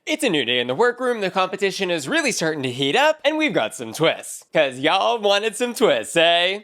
It's a new day in the workroom, the competition is really starting to heat up, and we've got some twists. Cause y'all wanted some twists, eh?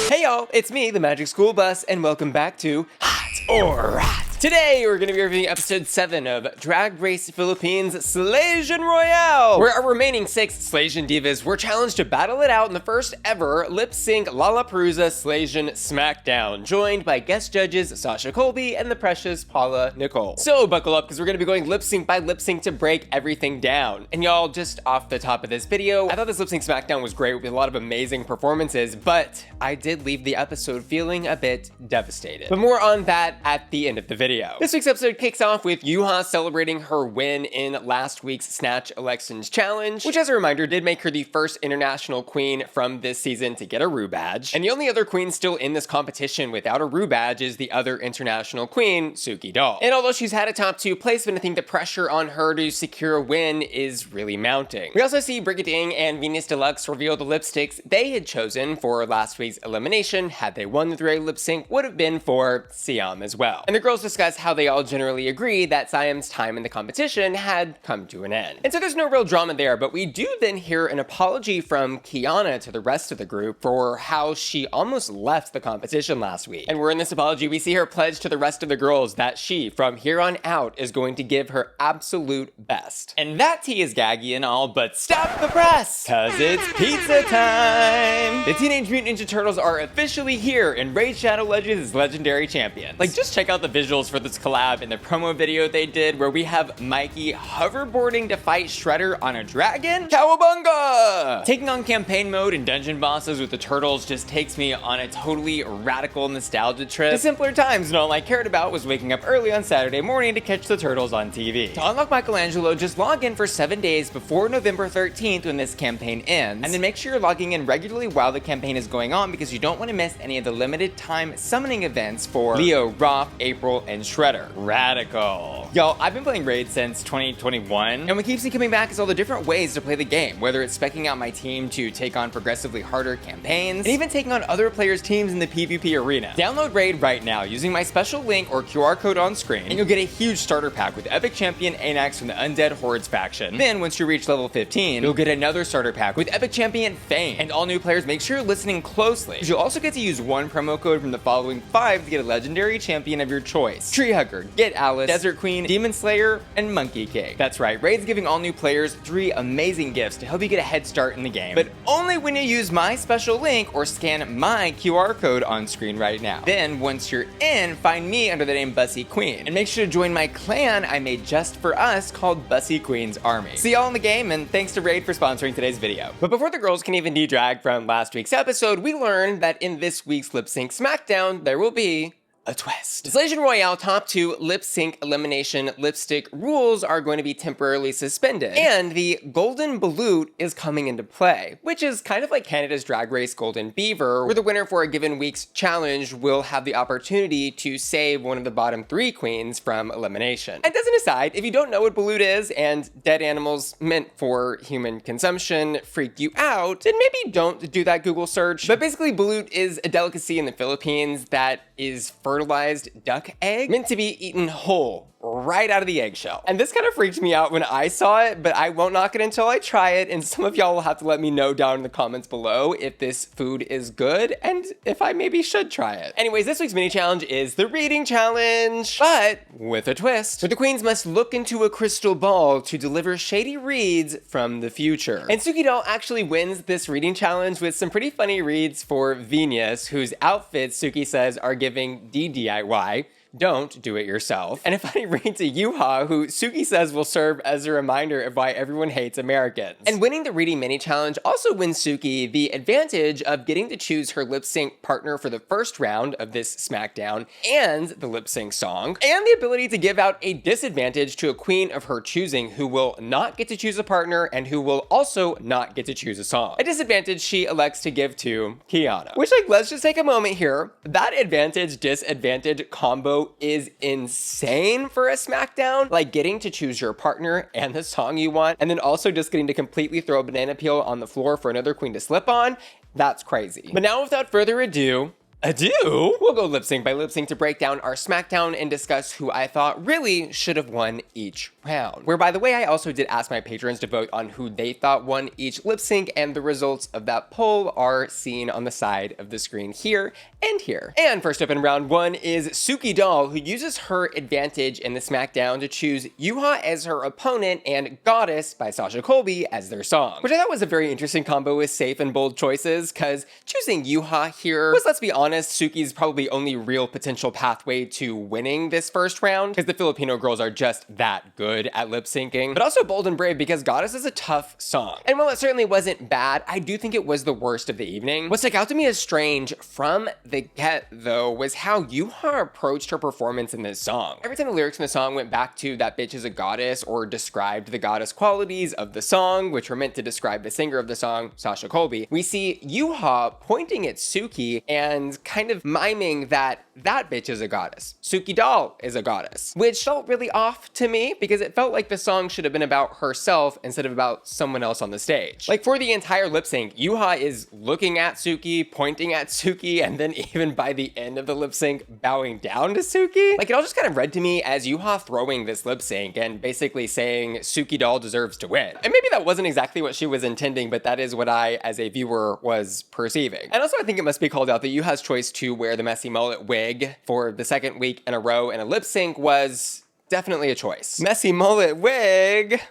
Hey y'all, it's me, the Magic School Bus, and welcome back to Hot or Rat. Today, we're going to be reviewing episode 7 of Drag Race Philippines Slaysian Royale, where our remaining 6 Slaysian divas were challenged to battle it out in the first ever Lipsync LalaPaRuza Slaysian Smackdown, joined by guest judges Sasha Colby and the precious Paula Nicole. So buckle up, because we're going to be going lip sync by lip sync to break everything down. And y'all, just off the top of this video, I thought this Lipsync Smackdown was great with a lot of amazing performances, but I did leave the episode feeling a bit devastated. But more on that at the end of the video. This week's episode kicks off with Yuhua celebrating her win in last week's Snatch Elections Challenge, which as a reminder did make her the first international queen from this season to get a Rue badge. And the only other queen still in this competition without a Rue badge is the other international queen, Suki Doll. And although she's had a top 2 placement, I think the pressure on her to secure a win is really mounting. We also see Brigiding and Vinas DeLuxe reveal the lipsticks they had chosen for last week's elimination. Had they won the 3 lip sync, would have been for Siam as well. And the girls discuss how they all generally agree that Siam's time in the competition had come to an end. And so there's no real drama there, but we do then hear an apology from Khianna to the rest of the group for how she almost left the competition last week. And we're in this apology, we see her pledge to the rest of the girls that she, from here on out, is going to give her absolute best. And that tea is gaggy and all, but stop the press! Cause it's pizza time! The Teenage Mutant Ninja Turtles are officially here, and Raid Shadow Legends is legendary champions. Like, just check out the visuals for this collab in the promo video they did, where we have Mikey hoverboarding to fight Shredder on a dragon. Cowabunga! Taking on campaign mode and dungeon bosses with the turtles just takes me on a totally radical nostalgia trip to simpler times, and all I cared about was waking up early on Saturday morning to catch the turtles on TV. To unlock Michelangelo, just log in for 7 days before November 13th when this campaign ends, and then make sure you're logging in regularly while the campaign is going on, because you don't want to miss any of the limited time summoning events for Leo, Roth, April, and Shredder. Radical. Y'all, I've been playing Raid since 2021, and what keeps me coming back is all the different ways to play the game, whether it's specking out my team to take on progressively harder campaigns, and even taking on other players' teams in the PvP arena. Download Raid right now using my special link or QR code on screen, and you'll get a huge starter pack with Epic Champion Anax from the Undead Hordes faction. Then, once you reach level 15, you'll get another starter pack with Epic Champion Fayne. And all new players, make sure you're listening closely, because you'll also get to use one promo code from the following 5 to get a legendary champion of your choice: Tree Hugger, Get Alice, Desert Queen, Demon Slayer, and Monkey King. That's right, Raid's giving all new players 3 amazing gifts to help you get a head start in the game, but only when you use my special link or scan my QR code on screen right now. Then, once you're in, find me under the name Bussy Queen, and make sure to join my clan I made just for us called Bussy Queen's Army. See y'all in the game, and thanks to Raid for sponsoring today's video. But before the girls can even de-drag from last week's episode, we learned that in this week's Lip Sync Smackdown, there will be a twist. The Slaysian Royale top 2 lip sync elimination lipstick rules are going to be temporarily suspended, and the Golden Balut is coming into play, which is kind of like Canada's Drag Race Golden Beaver, where the winner for a given week's challenge will have the opportunity to save one of the bottom 3 queens from elimination. And as an aside, if you don't know what Balut is and dead animals meant for human consumption freak you out, then maybe don't do that Google search. But basically, Balut is a delicacy in the Philippines that is fertilized duck egg meant to be eaten whole, right out of the eggshell. And this kind of freaked me out when I saw it, but I won't knock it until I try it, and some of y'all will have to let me know down in the comments below if this food is good and if I maybe should try it. Anyways, this week's mini challenge is the reading challenge, but with a twist. So the queens must look into a crystal ball to deliver shady reads from the future. And Suki Doll actually wins this reading challenge with some pretty funny reads for Viñas, whose outfits Suki says are giving DIY. Don't do it yourself. And a funny read to Yuhua, who Suki says will serve as a reminder of why everyone hates Americans. And winning the reading mini challenge also wins Suki the advantage of getting to choose her lip sync partner for the first round of this Smackdown, and the lip sync song, and the ability to give out a disadvantage to a queen of her choosing who will not get to choose a partner and who will also not get to choose a song. A disadvantage she elects to give to Khianna. Which, like, let's just take a moment here. That advantage-disadvantage combo is insane for a Smackdown. Like, getting to choose your partner and the song you want, and then also just getting to completely throw a banana peel on the floor for another queen to slip on. That's crazy. But now, without further ado, Ado? We'll go lip sync by lip sync to break down our Smackdown and discuss who I thought really should have won each round. Where, by the way, I also did ask my patrons to vote on who they thought won each lip sync, and the results of that poll are seen on the side of the screen here and here. And first up in round one is Suki Doll, who uses her advantage in the Smackdown to choose Yuhua as her opponent and Goddess by Sasha Colby as their song, which I thought was a very interesting combo with safe and bold choices, because choosing Yuhua here was, let's be honest, Suki's probably only real potential pathway to winning this first round, because the Filipino girls are just that good at lip syncing, but also bold and brave because Goddess is a tough song. And while it certainly wasn't bad, I do think it was the worst of the evening. What stuck out to me as strange from the get, though, was how Yuhua approached her performance in this song. Every time the lyrics in the song went back to "that bitch is a goddess" or described the goddess qualities of the song, which were meant to describe the singer of the song, Sasha Colby, we see Yuhua pointing at Suki and kind of miming that bitch is a goddess. Suki Doll is a goddess, which felt really off to me because it felt like the song should have been about herself instead of about someone else on the stage. Like, for the entire lip sync, Yuhua is looking at Suki, pointing at Suki, and then even by the end of the lip sync, bowing down to Suki. Like, it all just kind of read to me as Yuhua throwing this lip sync and basically saying Suki Doll deserves to win. And maybe that wasn't exactly what she was intending, but that is what I, as a viewer, was perceiving. And also, I think it must be called out that Yuha's choice to wear the messy mullet wig for the second week in a row in a lip sync was definitely a choice. Messy mullet wig.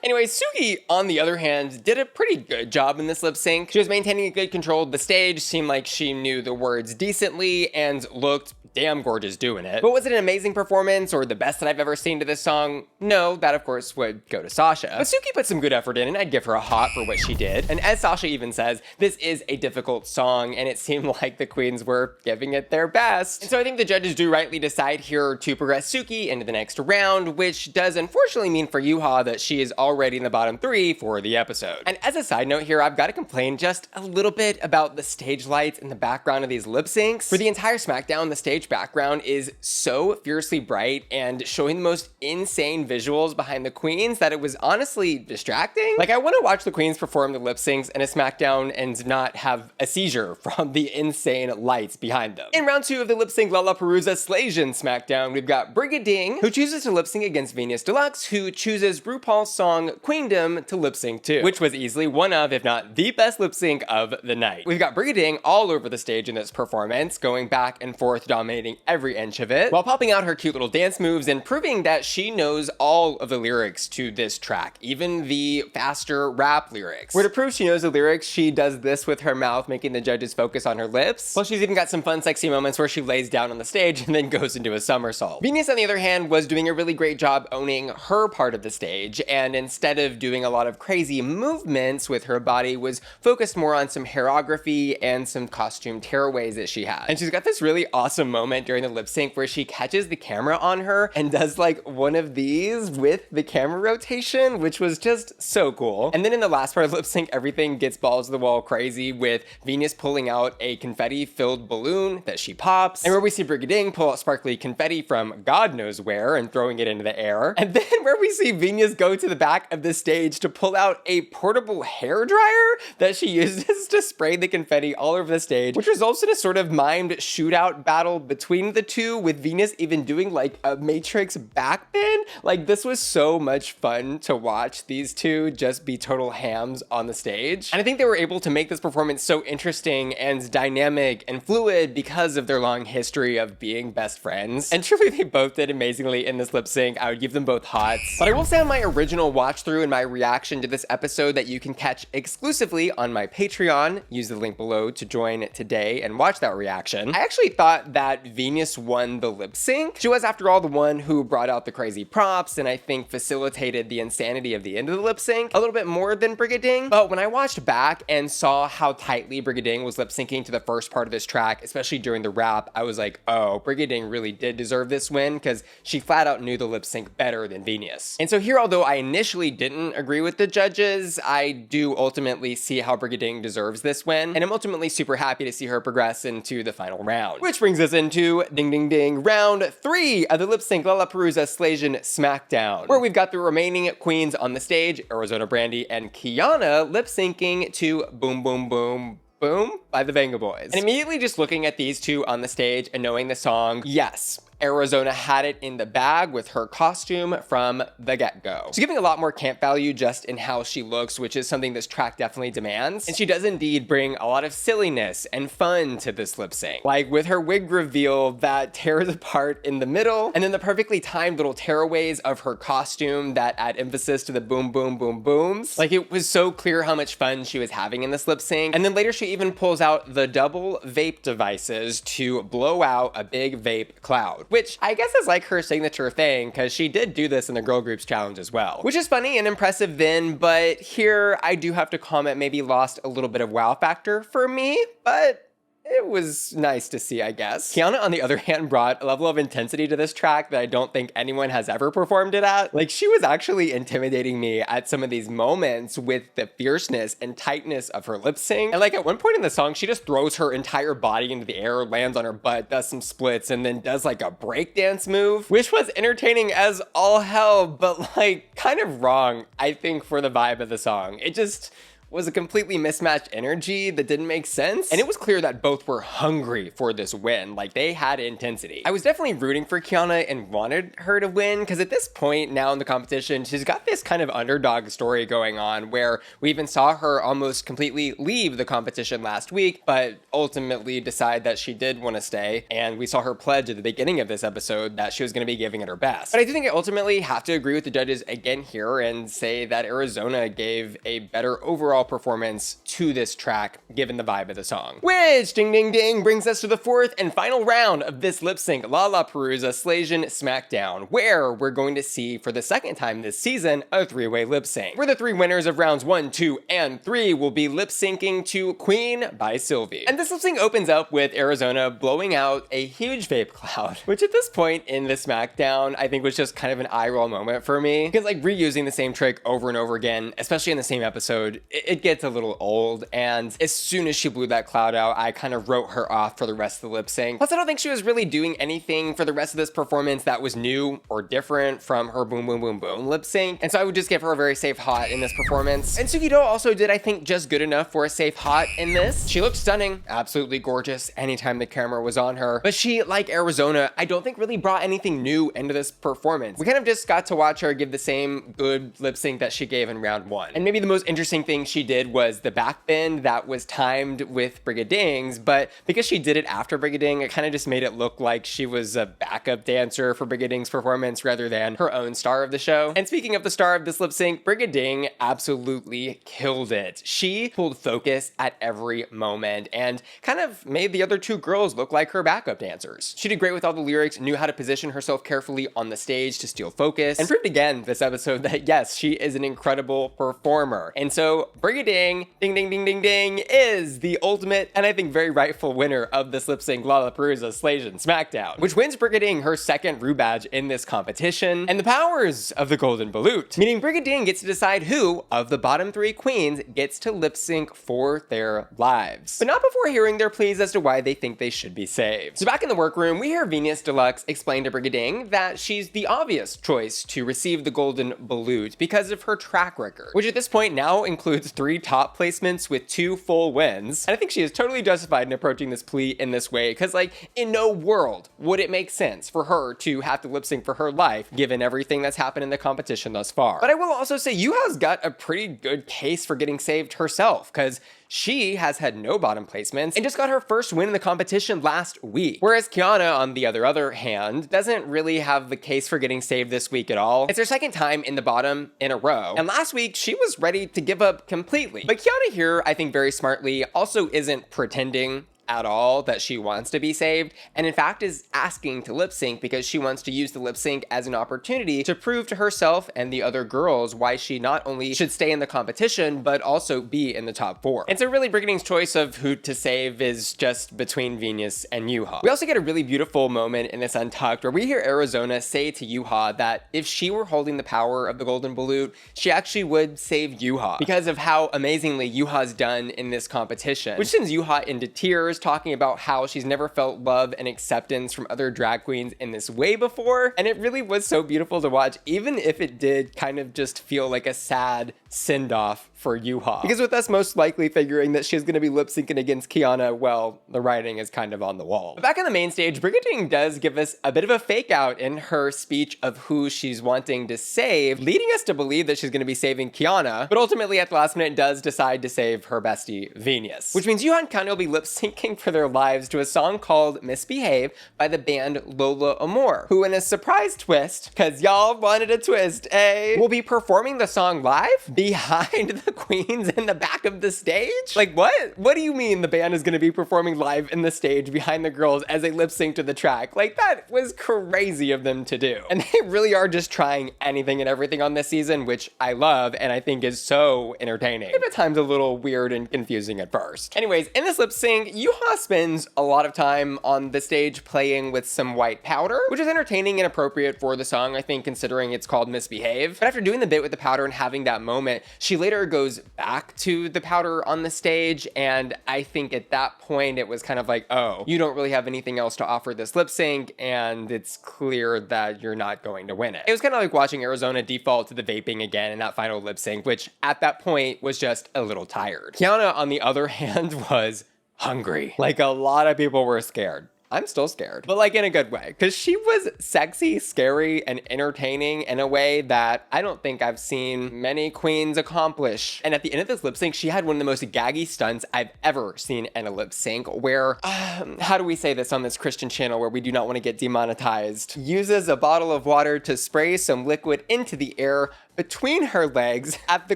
Anyway, Suki, on the other hand, did a pretty good job in this lip sync. She was maintaining a good control of the stage, seemed like she knew the words decently, and looked damn gorgeous doing it. But was it an amazing performance or the best that I've ever seen to this song? No, that of course would go to Sasha. But Suki put some good effort in, and I'd give her a hot for what she did. And as Sasha even says, this is a difficult song, and it seemed like the queens were giving it their best. And so I think the judges do rightly decide here to progress Suki into the next round, which does unfortunately mean for Yuhua that she is already in the bottom three for the episode. And as a side note here, I've got to complain just a little bit about the stage lights in the background of these lip syncs. For the entire Smackdown, the stage background is so fiercely bright and showing the most insane visuals behind the queens that it was honestly distracting. Like, I want to watch the queens perform the lip syncs in a Smackdown and not have a seizure from the insane lights behind them. In round two of the lip sync LalaPaRuza Slaysian Smackdown, we've got Brigiding, who chooses to lip sync against Viñas DeLuxe, who chooses RuPaul's song Queendom to lip sync to, which was easily one of, if not the best lip sync of the night. We've got Brigiding all over the stage in this performance, going back and forth, dominating every inch of it, while popping out her cute little dance moves and proving that she knows all of the lyrics to this track, even the faster rap lyrics. Where to prove she knows the lyrics, she does this with her mouth, making the judges focus on her lips. Plus, she's even got some fun, sexy moments where she lays down on the stage and then goes into a somersault. Viñas, on the other hand, was doing a really great job owning her part of the stage, and instead of doing a lot of crazy movements with her body, was focused more on some hairography and some costume tearaways that she had. And she's got this really awesome moment during the lip sync where she catches the camera on her and does like one of these with the camera rotation, which was just so cool. And then in the last part of lip sync, everything gets balls to the wall crazy with Viñas pulling out a confetti-filled balloon that she pops, and where we see Brigiding pull out sparkly confetti from God knows where and throwing it into the air. And then where we see Viñas go to the back of the stage to pull out a portable hairdryer that she uses to spray the confetti all over the stage, which results in a sort of mimed shootout battle between the two, with Viñas even doing like a Matrix backbend. Like, this was so much fun to watch these two just be total hams on the stage. And I think they were able to make this performance so interesting and dynamic and fluid because of their long history of being best friends. And truly, they both did amazingly in this lip sync. I would give them both hots. But I will say on my original watch through and my reaction to this episode that you can catch exclusively on my Patreon, use the link below to join today and watch that reaction, I actually thought that Viñas won the lip sync. She was, after all, the one who brought out the crazy props and I think facilitated the insanity of the end of the lip sync a little bit more than Brigiding. But when I watched back and saw how tightly Brigiding was lip syncing to the first part of this track, especially during the rap, I was like, oh, Brigiding really did deserve this win because she flat out knew the lip sync better than Viñas. And so here, although I initially didn't agree with the judges, I do ultimately see how Brigiding deserves this win, and I'm ultimately super happy to see her progress into the final round. Which brings us into ding ding ding round 3 of the lip sync LalaPaRuza Slaysian Smackdown, where we've got the remaining queens on the stage, Arizona Brandy and Khianna, lip syncing to Boom Boom Boom Boom by the Venga Boys. And immediately just looking at these two on the stage and knowing the song, yes, Arizona had it in the bag with her costume from the get-go. So giving a lot more camp value just in how she looks, which is something this track definitely demands. And she does indeed bring a lot of silliness and fun to this lip sync. Like with her wig reveal that tears apart in the middle, and then the perfectly timed little tearaways of her costume that add emphasis to the boom, boom, boom, booms. Like it was so clear how much fun she was having in this lip sync. And then later she even pulls out the double vape devices to blow out a big vape cloud, which I guess is like her signature thing, because she did do this in the girl groups challenge as well, which is funny and impressive then, but here I do have to comment maybe lost a little bit of wow factor for me, but it was nice to see, I guess. Khianna, on the other hand, brought a level of intensity to this track that I don't think anyone has ever performed it at. Like, she was actually intimidating me at some of these moments with the fierceness and tightness of her lip sync. And like at one point in the song, she just throws her entire body into the air, lands on her butt, does some splits, and then does like a breakdance move, which was entertaining as all hell, but like kind of wrong, I think, for the vibe of the song. It just was a completely mismatched energy that didn't make sense. And it was clear that both were hungry for this win. Like, they had intensity. I was definitely rooting for Khianna and wanted her to win, because at this point now in the competition, she's got this kind of underdog story going on where we even saw her almost completely leave the competition last week, but ultimately decide that she did want to stay. And we saw her pledge at the beginning of this episode that she was going to be giving it her best. But I do think I ultimately have to agree with the judges again here and say that Arizona gave a better overall performance to this track given the vibe of the song. Which, ding ding ding, brings us to the fourth and final round of this lip sync LalaPaRuza Slaysian Smackdown, where we're going to see for the second time this season a three-way lip sync, where the three winners of rounds 1, 2, and 3 will be lip syncing to Queen by Sylvie. And this lip sync opens up with Arizona blowing out a huge vape cloud, which at this point in the Smackdown I think was just kind of an eye roll moment for me, because like reusing the same trick over and over again, especially in the same episode, it gets a little old. And as soon as she blew that cloud out, I kind of wrote her off for the rest of the lip sync. Plus, I don't think she was really doing anything for the rest of this performance that was new or different from her boom boom boom boom lip sync, and so I would just give her a very safe hot in this performance. And Suki also did, I think, just good enough for a safe hot in this. She looked stunning, absolutely gorgeous anytime the camera was on her, but she, like Arizona, I don't think really brought anything new into this performance. We kind of just got to watch her give the same good lip sync that she gave in round 1. And maybe the most interesting thing she did was the back bend that was timed with Brigiding's, but because she did it after Brigiding, it kind of just made it look like she was a backup dancer for Brigiding's performance rather than her own star of the show. And speaking of the star of this lip sync, Brigiding absolutely killed it. She pulled focus at every moment and kind of made the other two girls look like her backup dancers. She did great with all the lyrics, knew how to position herself carefully on the stage to steal focus, and proved again this episode that yes, she is an incredible performer. And so Brigiding, ding ding ding ding ding, is the ultimate and I think very rightful winner of this lip sync LalaPaRuza Slaysian Smackdown, which wins Brigiding her second Rue badge in this competition and the powers of the golden balut, meaning Brigiding gets to decide who of the bottom 3 queens gets to lip sync for their lives, but not before hearing their pleas as to why they think they should be saved. So back in the workroom, we hear Viñas DeLuxe explain to Brigiding that she's the obvious choice to receive the golden balut because of her track record, which at this point now includes 3 top placements with 2 full wins. And I think she is totally justified in approaching this plea in this way, because like in no world would it make sense for her to have to lip sync for her life given everything that's happened in the competition thus far. But I will also say Yuha's got a pretty good case for getting saved herself, because she has had no bottom placements and just got her first win in the competition last week. Whereas Khianna, on the other hand, doesn't really have the case for getting saved this week at all. It's her second time in the bottom in a row. And last week, she was ready to give up completely. But Khianna here, I think very smartly, also isn't pretending at all that she wants to be saved, and in fact is asking to lip sync because she wants to use the lip sync as an opportunity to prove to herself and the other girls why she not only should stay in the competition but also be in the top 4. And so really Brigiding's choice of who to save is just between Viñas and Yuha. We also get a really beautiful moment in this Untucked where we hear Arizona say to Yuha that if she were holding the power of the golden balut, she actually would save Yuha because of how amazingly Yuha's done in this competition, which sends Yuha into tears. viewers talking about how she's never felt love and acceptance from other drag queens in this way before, and it really was so beautiful to watch, even if it did kind of just feel like a sad send-off for Yuhua. Because with us most likely figuring that she's going to be lip-syncing against Khianna, well, the writing is kind of on the wall. But back on the main stage, Brigiding does give us a bit of a fake out in her speech of who she's wanting to save, leading us to believe that she's going to be saving Khianna, but ultimately at the last minute does decide to save her bestie, Viñas. Which means Yuhua and Khianna will be lip-syncing for their lives to a song called Misbehave by the band LalaPaRuza, who in a surprise twist, cause y'all wanted a twist, will be performing the song live behind the queens in the back of the stage? Like what? What do you mean the band is going to be performing live in the stage behind the girls as they lip sync to the track? Like that was crazy of them to do. And they really are just trying anything and everything on this season, which I love and I think is so entertaining. If at times a little weird and confusing at first. Anyways, in this lip sync, Yuhua spends a lot of time on the stage playing with some white powder, which is entertaining and appropriate for the song, I think, considering it's called Misbehave. But after doing the bit with the powder and having that moment, she later goes back to the powder on the stage, and I think at that point it was kind of like, oh, you don't really have anything else to offer this lip sync, and it's clear that you're not going to win it. It was kind of like watching Arizona default to the vaping again in that final lip sync, which at that point was just a little tired. Khianna, on the other hand, was hungry. Like a lot of people were scared. I'm still scared, but like in a good way, because she was sexy, scary, and entertaining in a way that I don't think I've seen many queens accomplish. And at the end of this lip sync, she had one of the most gaggy stunts I've ever seen in a lip sync where, how do we say this on this Christian channel where we do not want to get demonetized? Uses a bottle of water to spray some liquid into the air between her legs at the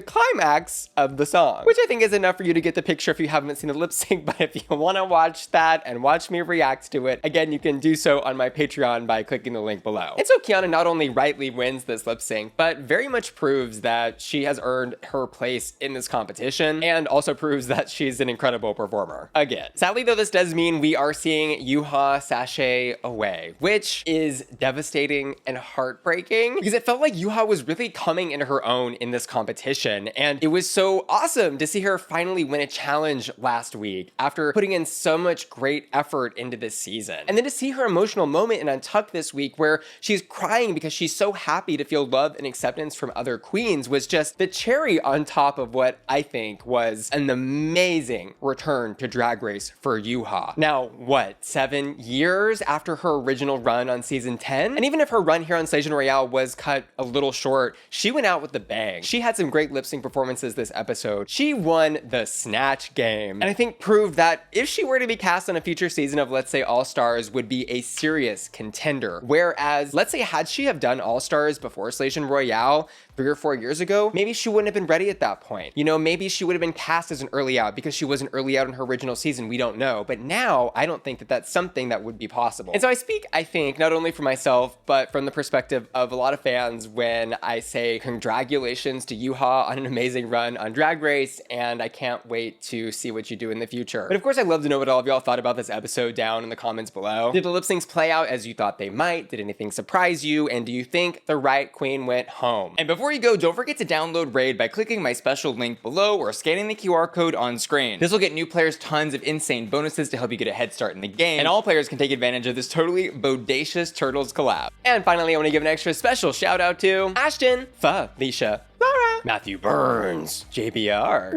climax of the song, which I think is enough for you to get the picture if you haven't seen the lip sync. But if you want to watch that and watch me react to it, again, you can do so on my Patreon by clicking the link below. And so Khianna not only rightly wins this lip sync, but very much proves that she has earned her place in this competition and also proves that she's an incredible performer again. Sadly though, this does mean we are seeing Yuhua sashay away, which is devastating and heartbreaking because it felt like Yuhua was really coming into her own in this competition, and it was so awesome to see her finally win a challenge last week after putting in so much great effort into this season. And then to see her emotional moment in Untucked this week where she's crying because she's so happy to feel love and acceptance from other queens was just the cherry on top of what I think was an amazing return to Drag Race for Yuhua. Now, what, 7 years after her original run on season 10? And even if her run here on Slaysian Royale was cut a little short, she went out with the bang. She had some great lip sync performances this episode. She won the Snatch game, and I think proved that if she were to be cast on a future season of, let's say, All Stars, would be a serious contender. Whereas, let's say, had she have done All Stars before Slaysian Royale 3 or 4 years ago, maybe she wouldn't have been ready at that point. You know, maybe she would have been cast as an early out because she was an early out in her original season. We don't know. But now, I don't think that that's something that would be possible. And so I speak, I think, not only for myself, but from the perspective of a lot of fans when I say congratulations to Yuhua on an amazing run on Drag Race, and I can't wait to see what you do in the future. But of course, I'd love to know what all of y'all thought about this episode down in the comments below. Did the lip syncs play out as you thought they might? Did anything surprise you? And do you think the right queen went home? And before you go, don't forget to download Raid by clicking my special link below or scanning the QR code on screen. This will get new players tons of insane bonuses to help you get a head start in the game, and all players can take advantage of this totally bodacious Turtles collab. And finally, I want to give an extra special shout out to Ashton, Felicia, Laura, Matthew Burns, JBR,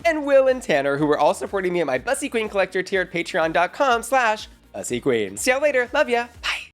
and Will and Tanner, who were all supporting me at my Bussy Queen Collector tier at patreon.com/BussyQueen. See y'all later. Love ya. Bye.